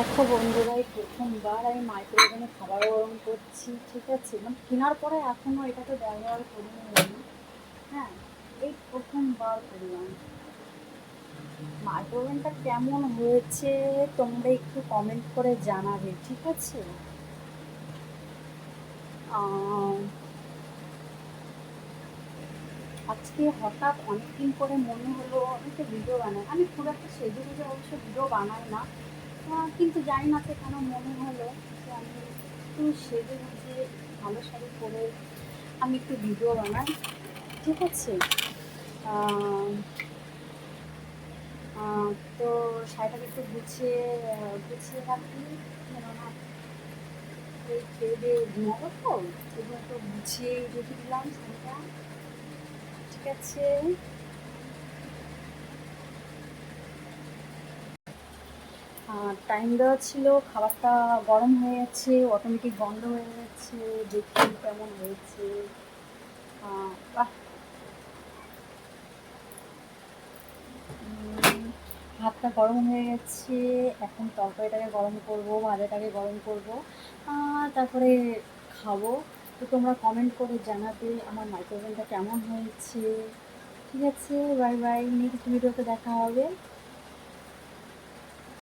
দেখো বন্ধুরা, এই প্রথমবার আমি মাইক্রোওভেনে খাবার গরম করছি। ঠিক আছে, মানে কেনার পরে এখনও এটাকে ব্যবহার করিনি আমি। হ্যাঁ, এই প্রথমবার করলাম। মাইক্রোওভেনটা কেমন হয়েছে তোমরা একটু কমেন্ট করে জানাবে, ঠিক আছে? আহ, আজকে হঠাৎ অনেকদিন পরে মনে হলো আমি একটা ভিডিও বানাই। আমি খুব একটা সেজে গুজে অবশ্য ভিডিও বানাই না, কিন্তু জানি না তো কেন মনে হলো যে আমি একটু সেজে গুজে ভালো শাড়ি পরে আমি একটু ভিডিও বানাই। ঠিক আছে। আহ, আহ, তো শাড়িটাকে একটু গুছিয়ে রাখি, কেননা এই খেয়ে দিয়ে ঘুমাবো, তো এই জন্য একটু গুছিয়ে রেখে দিলাম শাড়িটা। ঠিক আছে। টাইম দেওয়া ছিল, খাবারটা গরম হয়ে গেছে, অটোমেটিক বন্ধ হয়ে গেছে। দেখি কেমন হয়েছে। বাহ। ভাতটা গরম হয়ে গেছে। এখন তরকারিটাকে গরম করব, ভাজাটাকে গরম করব, তারপরে খাবো। তো তোমরা কমেন্ট করে জানাবে আমার মাইক্রোওভেনটা কেমন হয়েছে। ঠিক আছে, বাই বাই, নেক্সট ভিডিওতে দেখা হবে।